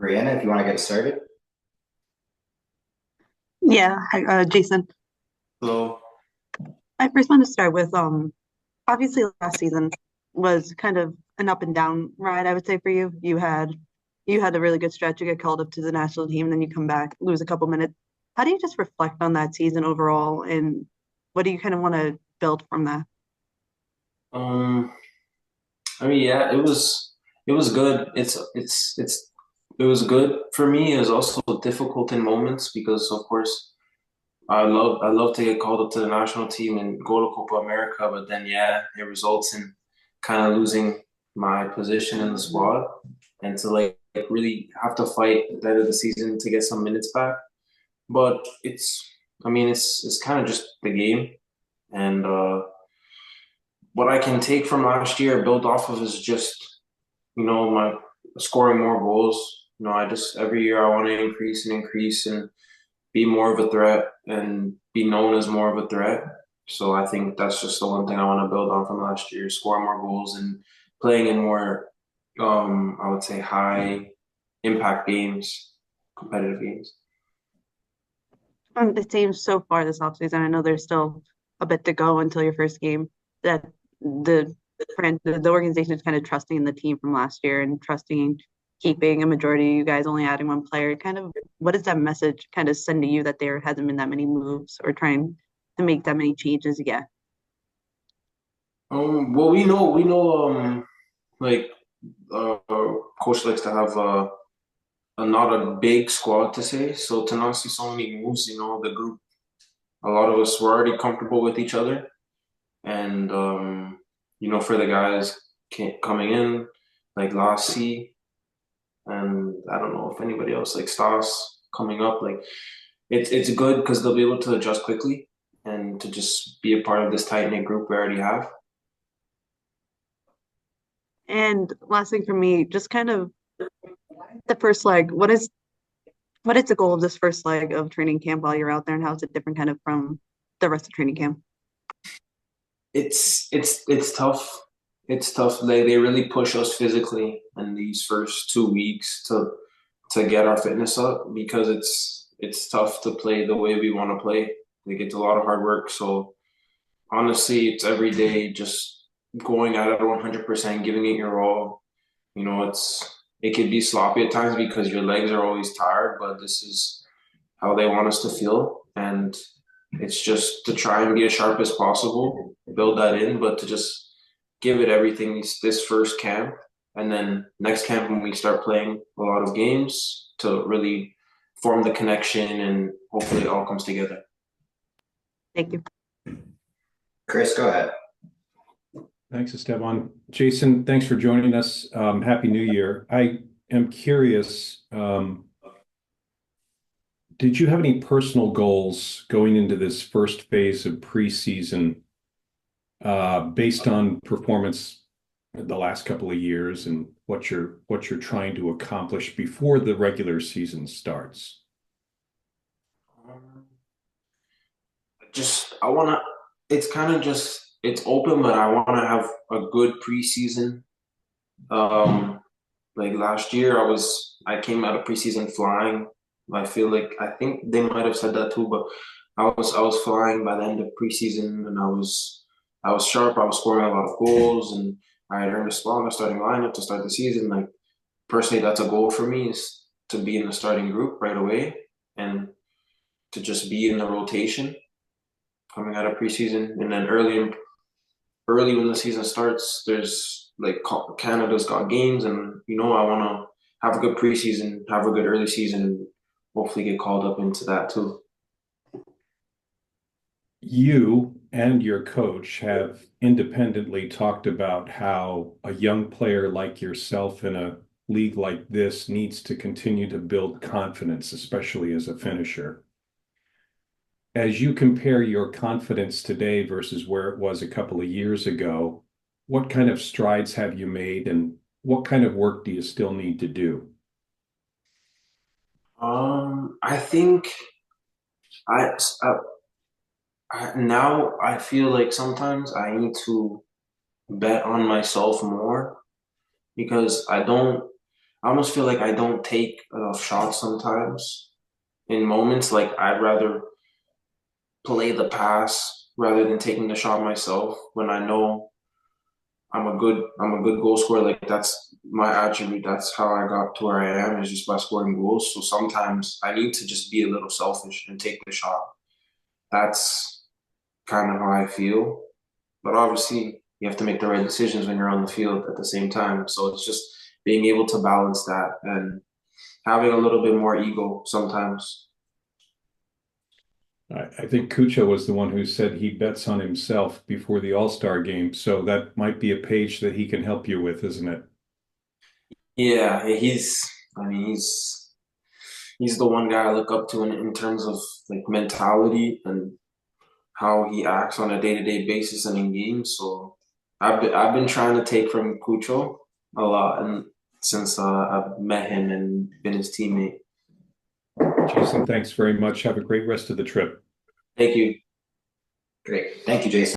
Brianna, if you want to get started. Yeah, hi, Jason. Hello. I first want to start with obviously last season was kind of an up and down ride, I would say for you. You had a really good stretch. You get called up to the national team, then you come back, lose a couple minutes. How do you just reflect on that season overall, and what do you kind of want to build from that? Um, yeah, it was good. It was good for me. It was also difficult in moments because, of course, I love to get called up to the national team and go to Copa America, but then yeah, it results in kind of losing my position in the squad and to like really have to fight at the end of the season to get some minutes back. But it's kind of just the game, and what I can take from last year, build off of is just my scoring more goals. I just every year I want to increase and be more of a threat and be known as more of a threat. So I think that's just the one thing I want to build on from last year, score more goals and playing in more I would say high impact games, competitive games. It seems so far this offseason, I know there's still a bit to go until your first game, that the organization is kind of trusting in the team from last year and trusting keeping a majority of you guys only adding one player. Kind of what does that message kind of send to you that there hasn't been that many moves or trying to make that many changes yet? Well, we know like coach likes to have not a big squad to say. So to not see so many moves, the group, a lot of us were already comfortable with each other. And for the guys coming in, like Lassie, and I don't know if anybody else like Stas coming up, like it's good because they'll be able to adjust quickly and to just be a part of this tight knit group we already have. And last thing for me, just kind of the first leg. What is the goal of this first leg of training camp while you're out there, and how is it different kind of from the rest of training camp? It's tough. It's tough. They really push us physically in these first 2 weeks to get our fitness up because it's tough to play the way we want to play. Like it's a lot of hard work. So honestly, it's every day just going at it 100%, giving it your all. It could be sloppy at times because your legs are always tired, but this is how they want us to feel. And it's just to try and be as sharp as possible, build that in, but to just give it everything this first camp. And then next camp, when we start playing a lot of games, to really form the connection and hopefully it all comes together. Thank you. Chris, go ahead. Thanks, Esteban. Jason, thanks for joining us. Happy New Year. I am curious, did you have any personal goals going into this first phase of preseason, based on performance the last couple of years and what you're trying to accomplish before the regular season starts? Um, just I wanna. It's kind of just it's open, but I want to have a good preseason. Um, like last year, I came out of preseason flying. I think they might have said that too, but I was flying by the end of preseason, and I was sharp. I was scoring a lot of goals, and I had earned a spot in the starting lineup to start the season. Like personally, that's a goal for me is to be in the starting group right away and to just be in the rotation coming out of preseason, and then early when the season starts, there's like Canada's got games, and I want to have a good preseason, have a good early season, and hopefully get called up into that too. You and your coach have independently talked about how a young player like yourself in a league like this needs to continue to build confidence, especially as a finisher. As you compare your confidence today versus where it was a couple of years ago, what kind of strides have you made and what kind of work do you still need to do? I think I, now I feel like sometimes I need to bet on myself more because I almost feel like I don't take enough shots sometimes in moments. Like I'd rather play the pass rather than taking the shot myself when I know I'm a good goal scorer. Like that's my attribute. That's how I got to where I am is just by scoring goals. So sometimes I need to just be a little selfish and take the shot. That's kind of how I feel. But obviously you have to make the right decisions when you're on the field at the same time. So it's just being able to balance that and having a little bit more ego sometimes. I think Cucho was the one who said he bets on himself before the All-Star game, so that might be a page that he can help you with, isn't it? Yeah, I mean he's the one guy I look up to in terms of like mentality and how he acts on a day-to-day basis and in games. So I've been trying to take from Cucho a lot and since I've met him and been his teammate. Jason, thanks very much. Have a great rest of the trip. Thank you. Great. Thank you, Jason.